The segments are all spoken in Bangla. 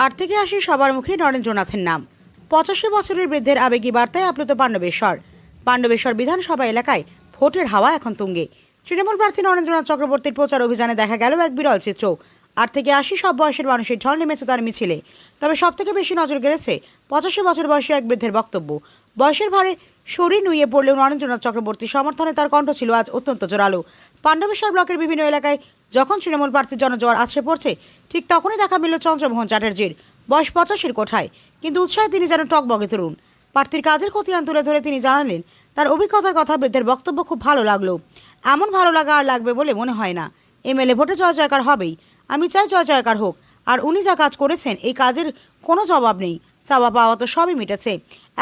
আট থেকে ৮০ সবার মুখে নরেন্দ্রনাথের নাম। ৮৫ বছরের বৃদ্ধের আবেগী বার্তায় আপ্লুত পাণ্ডবেশ্বর। পাণ্ডবেশ্বর বিধানসভা এলাকায় ভোটের হাওয়া এখন তুঙ্গে। তৃণমূল প্রার্থী নরেন্দ্রনাথ চক্রবর্তীর প্রচার অভিযানে দেখা গেল এক বিরল চিত্র। ৮ থেকে ৮০ সব বয়সের মানুষের ঢল নেমেছে তার মিছিলে। তবে সবথেকে বেশি নজর কেড়েছে ৮৫ বছর বয়সী এক বৃদ্ধের বক্তব্য। বয়সের ভারে শরীর নুয়ে পড়লেও নরেন্দ্রনাথ চক্রবর্তীর সমর্থনে তার কণ্ঠ ছিল আজ অত্যন্ত জোরালো। পাণ্ডবেশ্বর ব্লকের বিভিন্ন এলাকায় যখন তৃণমূল প্রার্থীর জনজোয়ার আছড়ে পড়ছে, ঠিক তখনই দেখা মিলল চন্দ্রমোহন চ্যাটার্জির। বয়স ৮৫-র কোঠায়, কিন্তু উৎসাহে তিনি যেন টকবগে তরুণ। প্রার্থীর কাজের খতিয়ান তুলে ধরে তিনি জানালেন, তার অভিজ্ঞতার কথা বৃদ্ধের বক্তব্য খুব ভালো লাগলো। এমন ভালো লাগা আর লাগবে বলে মনে হয় না। এমএলএ ভোটে জয় জয়কার হবেই, আমি চাই জয় জয়কার হোক। আর উনি যা কাজ করেছেন, এই কাজের কোনো জবাব নেই। চাওয়া পাওয়া তো সবই মিটেছে,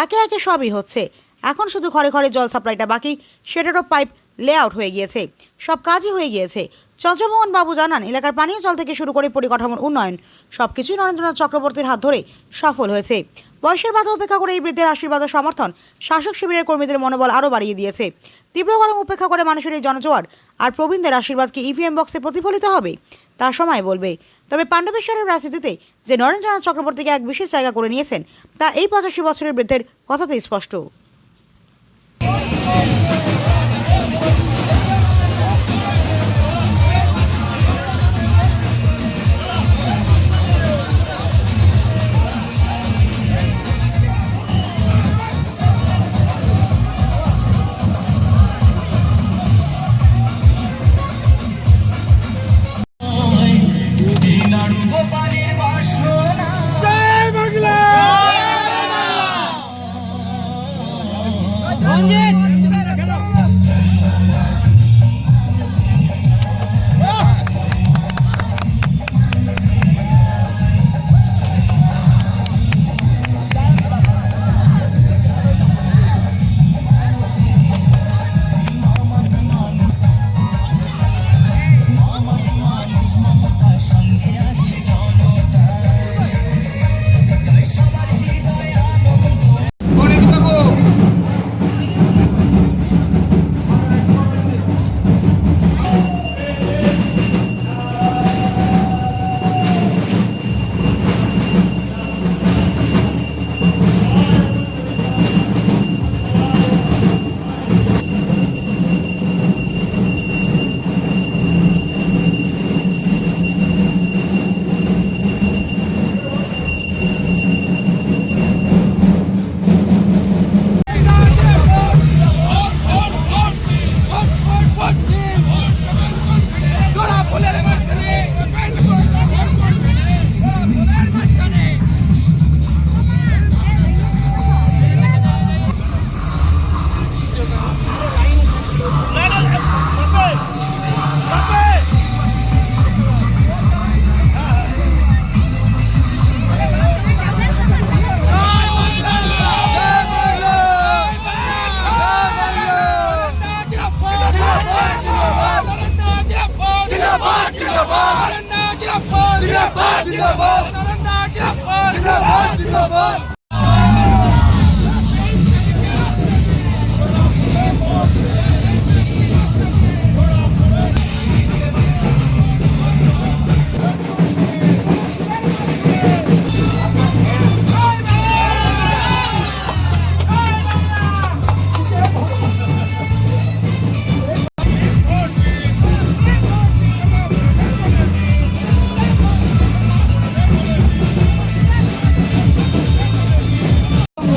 একে একে সবই হচ্ছে। এখন শুধু ঘরে ঘরে জল সাপ্লাইটা বাকি, সেটারও পাইপ লেআউট হয়ে গিয়েছে, সব কাজই হয়ে গিয়েছে। চন্দ্রমোহন বাবু জানান, এলাকার পানীয় জল থেকে শুরু করে পরিকাঠামোর উন্নয়ন সবকিছুই নরেন্দ্রনাথ চক্রবর্তীর হাত ধরে সফল হয়েছে। বয়সের বাধা উপেক্ষা করে এই বৃদ্ধের আশীর্বাদ ও সমর্থন শাসক শিবিরের কর্মীদের মনোবল আরও বাড়িয়ে দিয়েছে। তীব্র গরম উপেক্ষা করে মানুষের এই জনজোয়ার আর প্রবীণদের আশীর্বাদকে ইভিএম বক্সে প্রতিফলিত হবে তা সময় বলবে। তবে পাণ্ডবেশ্বরের রাজনীতিতে যে নরেন্দ্রনাথ চক্রবর্তীকে এক বিশেষ জায়গা করে নিয়েছেন, তা এই ৮৫ বছরের বৃদ্ধের কথাতেই স্পষ্ট।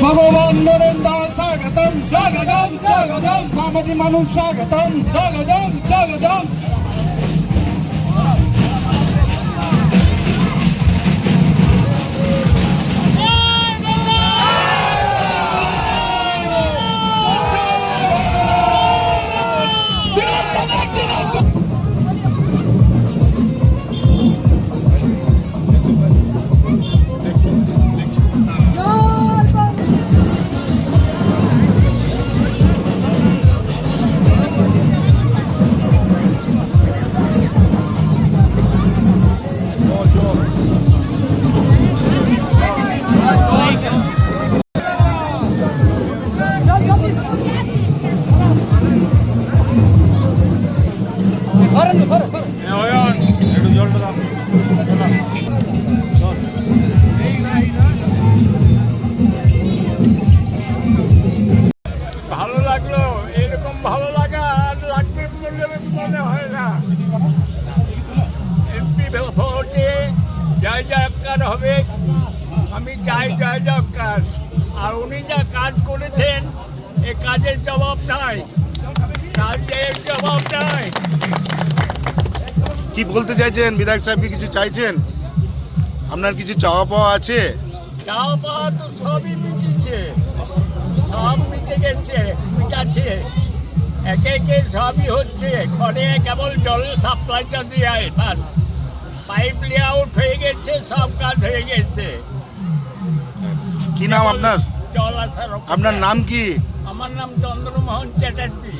ভগবান নরেন্দ্র স্বাগতম, স্বাগতম, স্বাগতম। মামাটি মানুষ স্বাগতম, স্বাগতম, স্বাগতম। ভোটে জয় জয়কার হবে, আমি চাই জয় জয়কার। আর উনি যা কাজ করেছেন এ কাজের জবাব নাই, কাজের জবাব নাই। কি বলতে চাইছেন বিধায়ক সাহেব, কি কিছু চাইছেন? আপনার কিছু চাওয়া পাওয়া আছে? চাওয়া পাওয়া তো সবই মিটেছে, সব মিটে গেছে, মিটাচ্ছে, একে একে সবই হচ্ছে। ঘরে কেবল জলের সাপ্লাইটা দিয়ে বাস, পাইপ লেআউট হয়ে গেছে, সব কাজ হয়ে গেছে। কি নাম আপনার? জল আসার আপনার নাম কি? আমার নাম চন্দ্রমোহন চ্যাটার্জি।